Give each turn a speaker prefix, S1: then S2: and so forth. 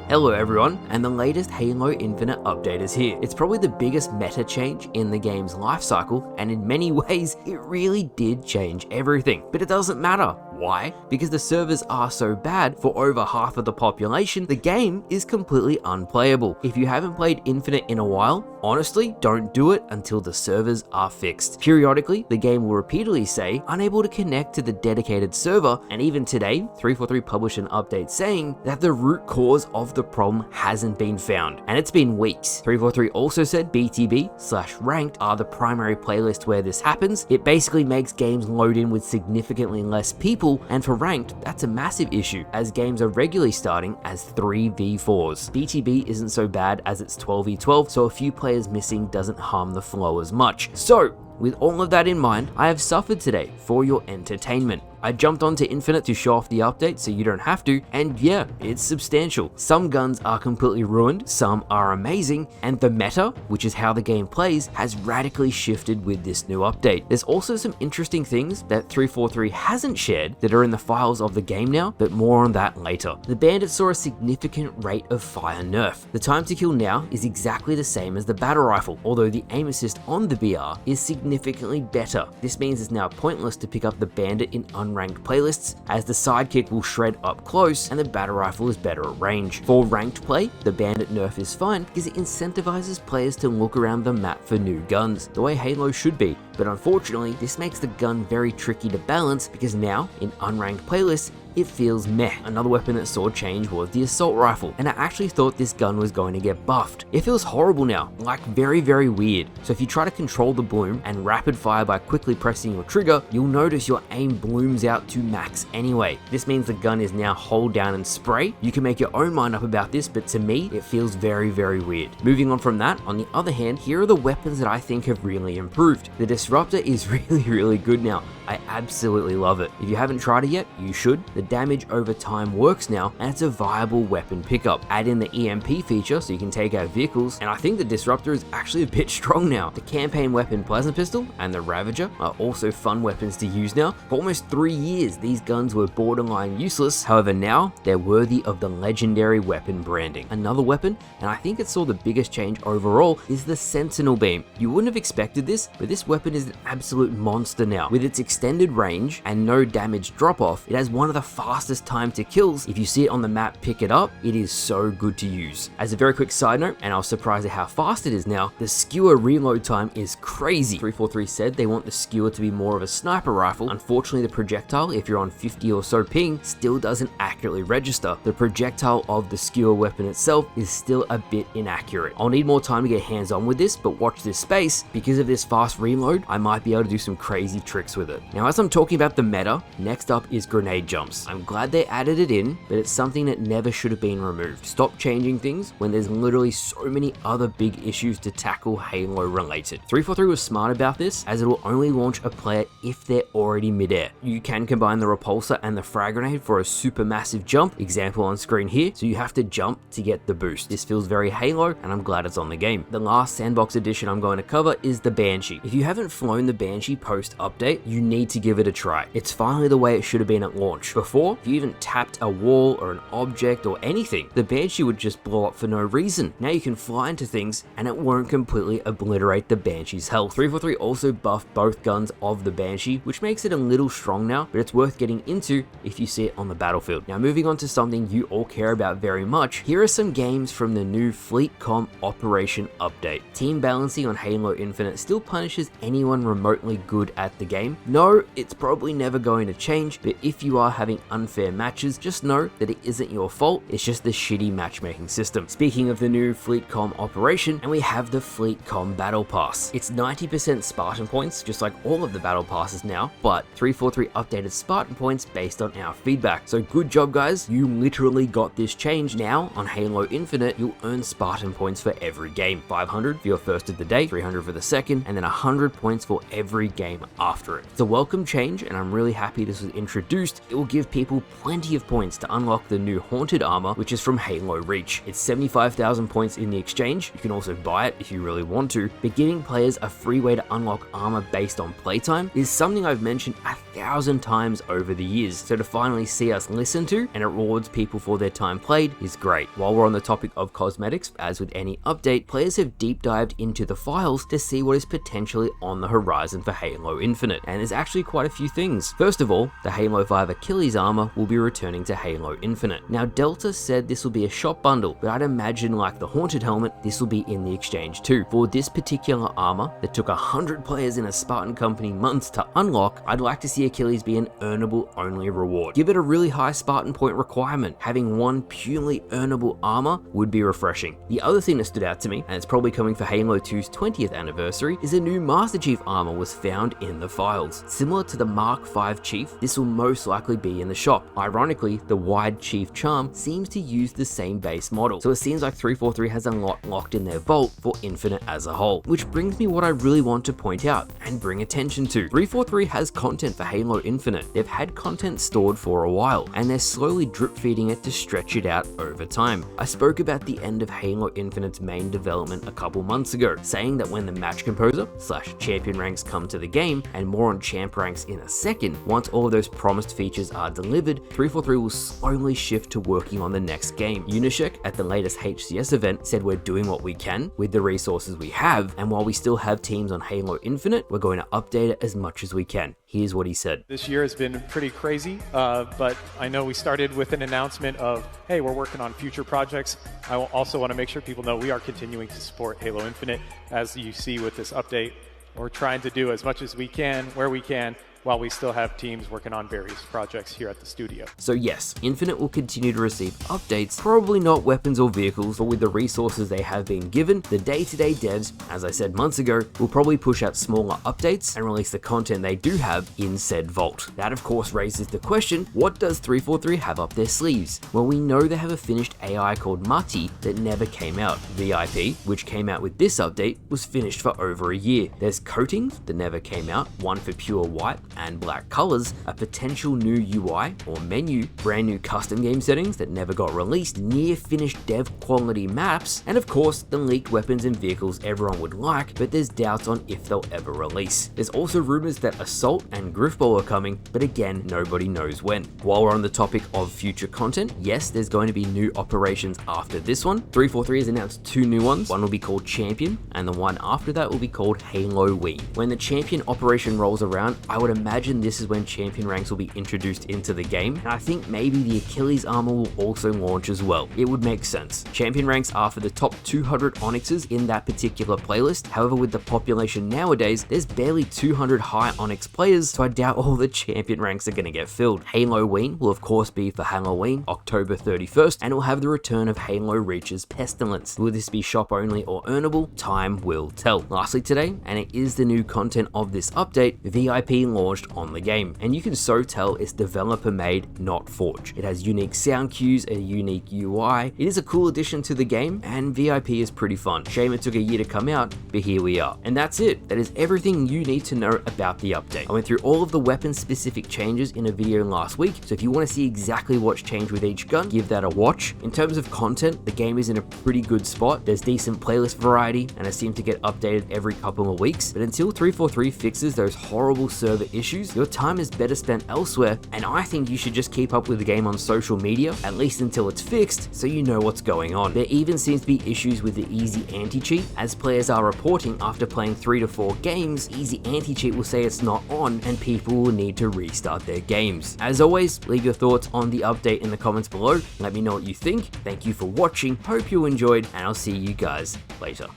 S1: Hello everyone, and the latest Halo Infinite update is here. It's probably the biggest meta change in the game's life cycle, and in many ways, it really did change everything. But it doesn't matter. Why? Because the servers are so bad, for over half of the population, the game is completely unplayable. If you haven't played Infinite in a while, honestly, don't do it until the servers are fixed. Periodically, the game will repeatedly say, unable to connect to the dedicated server, and even today, 343 published an update saying that the root cause of the problem hasn't been found, and it's been weeks. 343 also said BTB/ranked are the primary playlist where this happens. It basically makes games load in with significantly less people, and for ranked, that's a massive issue, as games are regularly starting as 3v4s. BTB isn't so bad as it's 12v12, so a few players missing doesn't harm the flow as much. So, with all of that in mind, I have suffered today for your entertainment. I jumped onto Infinite to show off the update so you don't have to, and yeah, it's substantial. Some guns are completely ruined, some are amazing, and the meta, which is how the game plays, has radically shifted with this new update. There's also some interesting things that 343 hasn't shared that are in the files of the game now, but more on that later. The Bandit saw a significant rate of fire nerf. The time to kill now is exactly the same as the battle rifle, although the aim assist on the BR is significantly better. This means it's now pointless to pick up the Bandit in unranked playlists, as the sidekick will shred up close and the battle rifle is better at range. For ranked play, the Bandit nerf is fine because it incentivizes players to look around the map for new guns, the way Halo should be. But unfortunately, this makes the gun very tricky to balance because now, in unranked playlists, it feels meh. Another weapon that saw change was the assault rifle, and I actually thought this gun was going to get buffed. It feels horrible now, like very weird. So if you try to control the bloom and rapid fire by quickly pressing your trigger, you'll notice your aim blooms out to max anyway. This means the gun is now hold down and spray. You can make your own mind up about this, but to me, it feels very weird. Moving on from that, on the other hand, here are the weapons that I think have really improved. The Disruptor is really good now. I absolutely love it. If you haven't tried it yet, you should. The damage over time works now, and it's a viable weapon pickup. Add in the EMP feature so you can take out vehicles, and I think the Disruptor is actually a bit strong now. The campaign weapon Plasma Pistol and the Ravager are also fun weapons to use now. For almost 3 years, these guns were borderline useless. However, now they're worthy of the legendary weapon branding. Another weapon, and I think it saw the biggest change overall, is the Sentinel Beam. You wouldn't have expected this, but this weapon is an absolute monster now. With its extended range and no damage drop off, it has one of the fastest time to kills. If you see it on the map, pick it up. It is so good to use. As a very quick side note, and I was surprised at how fast it is now, the skewer reload time is crazy. 343 said they want the skewer to be more of a sniper rifle. Unfortunately, the projectile, if you're on 50 or so ping, still doesn't accurately register. The projectile of the skewer weapon itself is still a bit inaccurate. I'll need more time to get hands on with this, but watch this space. Because of this fast reload, I might be able to do some crazy tricks with it. Now, as I'm talking about the meta, next up is grenade jumps. I'm glad they added it in, but it's something that never should have been removed. Stop changing things when there's literally so many other big issues to tackle Halo related. 343 was smart about this, as it will only launch a player if they're already midair. You can combine the repulsor and the frag grenade for a super massive jump, example on screen here, so you have to jump to get the boost. This feels very Halo, and I'm glad it's on the game. The last Sandbox edition I'm going to cover is the Banshee. If you haven't flown the Banshee post update, you need to give it a try. It's finally the way it should have been at launch. Before, if you even tapped a wall or an object or anything, the Banshee would just blow up for no reason. Now you can fly into things and it won't completely obliterate the Banshee's health. 343 also buffed both guns of the Banshee, which makes it a little strong now, but it's worth getting into if you see it on the battlefield. Now moving on to something you all care about very much, here are some games from the new Fleetcom Operation update. Team balancing on Halo Infinite still punishes anyone remotely good at the game. No, it's probably never going to change, but if you are having unfair matches, just know that it isn't your fault, it's just the shitty matchmaking system. Speaking of the new Fleetcom Operation, and we have the Fleetcom Battle Pass. It's 90% Spartan points, just like all of the Battle Passes now, but 343 updated Spartan points based on our feedback. So good job guys, you literally got this change. Now on Halo Infinite, you'll earn Spartan points for every game. 500 for your first of the day, 300 for the second, and then 100 points for every game after it. It's a welcome change, and I'm really happy this was introduced. It will give people plenty of points to unlock the new Haunted Armor, which is from Halo Reach. It's 75,000 points in the exchange. You can also buy it if you really want to, but giving players a free way to unlock armor based on playtime is something I've mentioned 1,000 times over the years, so to finally see us listen to and it rewards people for their time played is great. While we're on the topic of cosmetics, as with any update, players have deep dived into the files to see what is potentially on the horizon for Halo Infinite, and there's actually quite a few things. First of all, the Halo 5 Achilles armor will be returning to Halo Infinite. Now Delta said this will be a shop bundle, but I'd imagine like the Haunted helmet, this will be in the exchange too. For this particular armor that took 100 players in a Spartan company months to unlock, I'd like to see Achilles be an earnable only reward. Give it a really high Spartan point requirement. Having one purely earnable armor would be refreshing. The other thing that stood out to me, and it's probably coming for Halo 2's 20th anniversary, is a new Master Chief armor was found in the files. Similar to the Mark V Chief, this will most likely be in the shop. Ironically, the Wide Chief Charm seems to use the same base model, so it seems like 343 has a lot locked in their vault for Infinite as a whole. Which brings me what I really want to point out and bring attention to. 343 has content for Halo Infinite. They've had content stored for a while, and they're slowly drip feeding it to stretch it out over time. I spoke about the end of Halo Infinite's main development a couple months ago, saying that when the match composer / champion ranks come to the game, and more on champ ranks in a second, once all of those promised features are delivered, 343 will slowly shift to working on the next game. Unishek at the latest HCS event said we're doing what we can with the resources we have, and while we still have teams on Halo Infinite, we're going to update it as much as we can. Here's what he said.
S2: This year has been pretty crazy, but I know we started with an announcement of, hey, we're working on future projects. I also want to make sure people know we are continuing to support Halo Infinite. As you see with this update, we're trying to do as much as we can, where we can, while we still have teams working on various projects here at the studio.
S1: So yes, Infinite will continue to receive updates, probably not weapons or vehicles, but with the resources they have been given, the day-to-day devs, as I said months ago, will probably push out smaller updates and release the content they do have in said vault. That of course raises the question, what does 343 have up their sleeves? Well, we know they have a finished AI called Mati that never came out. VIP, which came out with this update, was finished for over a year. There's coatings that never came out, one for pure white and black colors, a potential new UI or menu, brand new custom game settings that never got released, near finished dev quality maps, and of course the leaked weapons and vehicles everyone would like, but there's doubts on if they'll ever release. There's also rumors that Assault and Griffball are coming, but again, nobody knows when. While we're on the topic of future content, yes, there's going to be new operations after this one. 343 has announced 2 new ones. One will be called Champion, and the one after that will be called Halo Wii. When the Champion operation rolls around, I would imagine this is when champion ranks will be introduced into the game, and I think maybe the Achilles armor will also launch as well. It would make sense. Champion ranks are for the top 200 Onyxes in that particular playlist. However, with the population nowadays, there's barely 200 high Onyx players, so I doubt all the champion ranks are going to get filled. Halloween will of course be for Halloween, October 31st, and it will have the return of Halo Reach's Pestilence. Will this be shop only or earnable? Time will tell. Lastly today, and it is the new content of this update, VIP launched on the game, and you can so tell it's developer made, not Forge. It has unique sound cues, a unique UI. It is a cool addition to the game, and VIP is pretty fun. Shame it took a year to come out, but here we are. And that's it. That is everything you need to know about the update. I went through all of the weapon specific changes in a video last week, so if you want to see exactly what's changed with each gun, give that a watch. In terms of content, the game is in a pretty good spot. There's decent playlist variety, and it seems to get updated every couple of weeks, but until 343 fixes those horrible server issues, your time is better spent elsewhere, and I think you should just keep up with the game on social media, at least until it's fixed, so you know what's going on. There even seems to be issues with the easy anti-cheat, as players are reporting after playing 3 to 4 games, easy anti-cheat will say it's not on, and people will need to restart their games. As always, leave your thoughts on the update in the comments below, let me know what you think. Thank you for watching, hope you enjoyed, and I'll see you guys later.